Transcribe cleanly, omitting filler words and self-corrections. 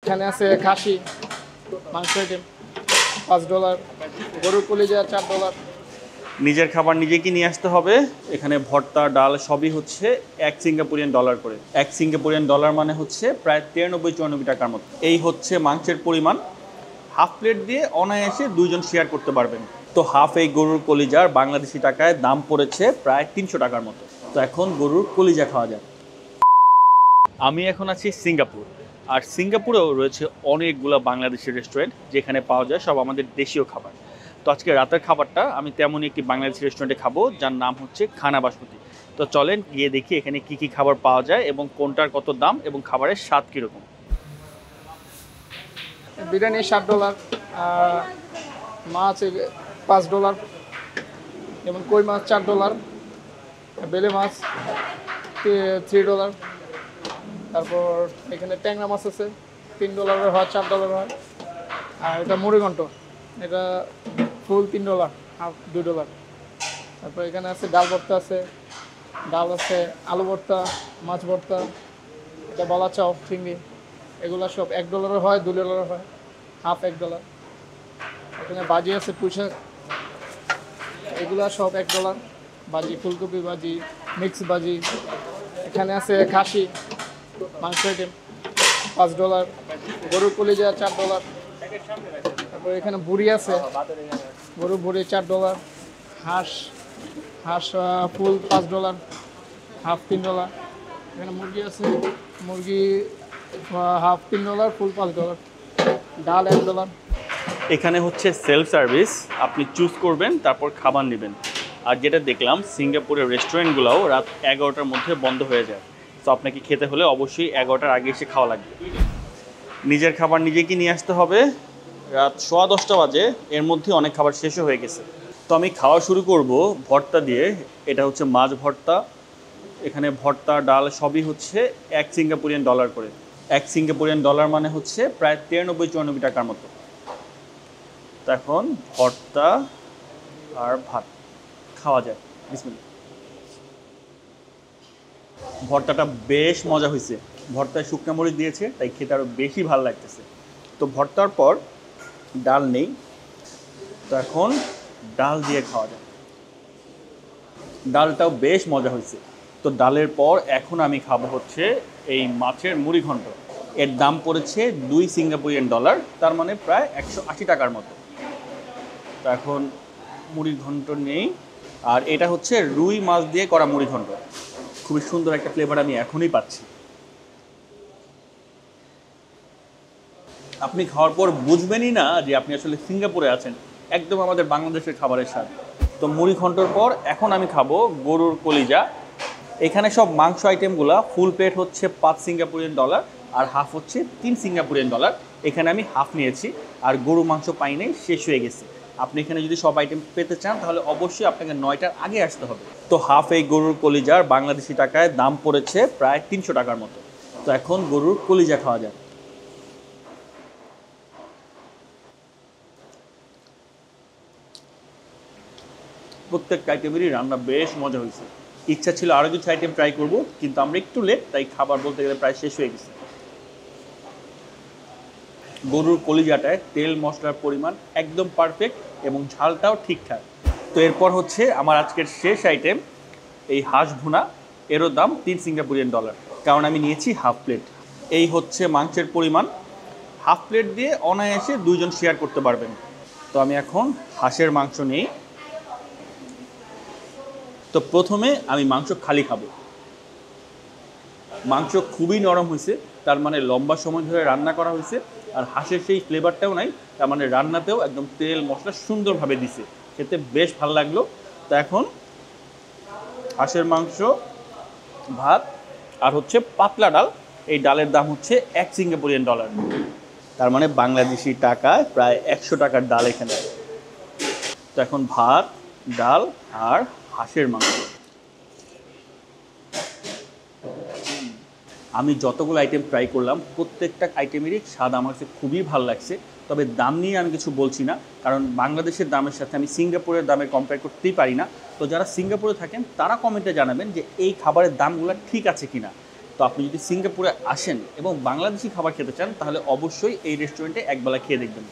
এখানে আছে খাসি মাংস আইটেম $5, গরুর কলিজা $4। নিজের খাবার নিজেকে নিয়ে আসতে হবে। এখানে ভর্তা ডাল সবই হচ্ছে $1 করে। $1 মানে হচ্ছে প্রায় 93-94 টাকার মতো। এই হচ্ছে মাংসের পরিমাণ। হাফ প্লেট দিয়ে অনায়াসে দুইজন শেয়ার করতে পারবেন। তো হাফ এই গরুর কলিজার বাংলাদেশি টাকায় দাম পড়েছে প্রায় 300 টাকার মতো। তো এখন গরুর কলিজা খাওয়া যায়। আমি এখন আছি সিঙ্গাপুর, আর সিঙ্গাপুরেও রয়েছে অনেকগুলো বাংলাদেশি রেস্টুরেন্ট যেখানে পাওয়া যায় সব আমাদের দেশীয় খাবার। তো আজকে রাতের খাবারটা আমি তেমনই একটি বাংলাদেশি রেস্টুরেন্টে খাবো, যার নাম হচ্ছে খানা বাসমতি। তো চলেন গিয়ে দেখি এখানে কি কি খাবার পাওয়া যায় এবং কোনটার কত দাম এবং খাবারের স্বাদ কীরকম। বিরিয়ানি $7, মাছ $5, যেমন কই মাছ $4, বেলে মাছ $3। তারপর এখানে ট্যাংরা মাছ আছে $3 হয়, $4 হয়। আর এটা মুড়িঘণ্ট, এটা ফুল $3, হাফ $2। তারপর এখানে আছে ডাল ভর্তা আছে, ডাল আছে, আলু ভর্তা, মাছ ভর্তা, এটা বলা চাও চিংড়ি, এগুলো সব $1 হয়, $2 হয়, হাফ $1। এখানে ভাজি আছে পুঁইশাক, এগুলো সব $1। ভাজি ফুলকপি ভাজি, মিক্স ভাজি। এখানে আছে খাসি মাংস আইটেম $5, গরুর কলিজা $4। তারপর এখানে বুড়ি আছে, গরুর বুড়ি $4। হাঁস হাঁস ফুল $5, হাফ $3। এখানে মুরগি আছে, মুরগি হাফ $3, ফুল $5। ডাল $1। এখানে হচ্ছে সেলফ সার্ভিস, আপনি চুজ করবেন তারপর খাবার নেবেন। আর যেটা দেখলাম সিঙ্গাপুরের রেস্টুরেন্টগুলোও রাত 11টার মধ্যে বন্ধ হয়ে যায়। তো আপনাকে খেতে হলে অবশ্যই 11টার আগে এসে খাওয়া লাগবে। নিজের খাবার নিজেকে নিয়ে আসতে হবে। রাত 10:15 বাজে, এর মধ্যে অনেক খাবার শেষও হয়ে গেছে। তো আমি খাওয়া শুরু করব ভর্তা দিয়ে। এটা হচ্ছে মাছ ভর্তা। এখানে ভর্তা ডাল সবই হচ্ছে $1 করে। $1 মানে হচ্ছে প্রায় 93-94 টাকার মতো। তো এখন ভর্তা আর ভাত খাওয়া যায়। বিসমিল্লাহ। ভর্তাটা বেশ মজা হয়েছে, ভর্তায় শুকনো মরিচ দিয়েছে তাই খেতে আরও বেশি ভালো লাগতেছে। তো ভর্তার পর ডাল নেই, তো এখন ডাল দিয়ে খাওয়া যায়। ডালটাও বেশ মজা হয়েছে। তো ডালের পর এখন আমি খাবো হচ্ছে এই মাছের মুড়িঘণ্ট। এর দাম পড়েছে $2, তার মানে প্রায় 180 টাকার মতো। তো এখন মুড়িঘণ্ট নেই, আর এটা হচ্ছে রুই মাছ দিয়ে করা মুড়িঘণ্ট। খুবই সুন্দর একটা ফ্লেভার আমি এখনই পাচ্ছি। আপনি খাওয়ার পর বুঝবেনই না যে আপনি আসলে সিঙ্গাপুরে আছেন, একদম আমাদের বাংলাদেশের খাবারের স্বাদ। তো মুড়িঘণ্টর পর এখন আমি খাবো গরুর কলিজা। এখানে সব মাংস আইটেমগুলো ফুল প্লেট হচ্ছে $5 আর হাফ হচ্ছে $3। এখানে আমি হাফ নিয়েছি, আর গরু মাংস পাই নাই, শেষ হয়ে গেছে। আপনি এখানে যদি সব আইটেম পেতে চান তাহলে অবশ্যই আপনাকে 9টার আগে আসতে হবে। তো হাফ এই গরুর কলিজার বাংলাদেশি টাকায় দাম পড়েছে প্রায় 300 টাকার মতো। তো এখন গরুর কলিজা খাওয়া যায়। প্রত্যেকটা আইটেমেরই রান্না বেশ মজা হয়েছে। ইচ্ছা ছিল আরও কিছু আইটেম ট্রাই করব, কিন্তু আমরা একটু লেট, তাই খাবার বলতে গেলে প্রায় শেষ হয়ে গেছে। গরুর কলিজাটায় তেল মশলার পরিমাণ একদম পারফেক্ট এবং ঝালটাও ঠিকঠাক। তো এরপর হচ্ছে আমার আজকের শেষ আইটেম, এই হাঁস ভুনা। এরও দাম $3, কারণ আমি নিয়েছি হাফ প্লেট। এই হচ্ছে মাংসের পরিমাণ। হাফ প্লেট দিয়ে অনায়াসে দুইজন শেয়ার করতে পারবেন। তো আমি এখন হাঁসের মাংস নিই। তো প্রথমে আমি মাংস খালি খাবো। মাংস খুবই নরম হয়েছে, তার মানে লম্বা সময় ধরে রান্না করা হয়েছে। আর হাঁসের সেই ফ্লেভারটাও নাই, তার মানে রান্নাতেও একদম তেল মশলা সুন্দরভাবে দিছে, খেতে বেশ ভালো লাগলো। তো এখন হাঁসের মাংস, ভাত আর হচ্ছে পাতলা ডাল। এই ডালের দাম হচ্ছে $1, তার মানে বাংলাদেশি টাকায় প্রায় 100 টাকার ডাল এখানে। তো এখন ভাত, ডাল আর হাঁসের মাংস। আমি যতগুলো আইটেম ট্রাই করলাম প্রত্যেকটা আইটেমেরই স্বাদ আমার কাছে খুবই ভালো লাগছে। তবে দাম নিয়ে আমি কিছু বলছি না, কারণ বাংলাদেশের দামের সাথে আমি সিঙ্গাপুরের দামে কম্পেয়ার করতেই পারি না। তো যারা সিঙ্গাপুরে থাকেন তারা কমেন্টে জানাবেন যে এই খাবারের দামগুলো ঠিক আছে কিনা। তো আপনি যদি সিঙ্গাপুরে আসেন এবং বাংলাদেশি খাবার খেতে চান তাহলে অবশ্যই এই রেস্টুরেন্টে একবেলা খেয়ে দেখবেন।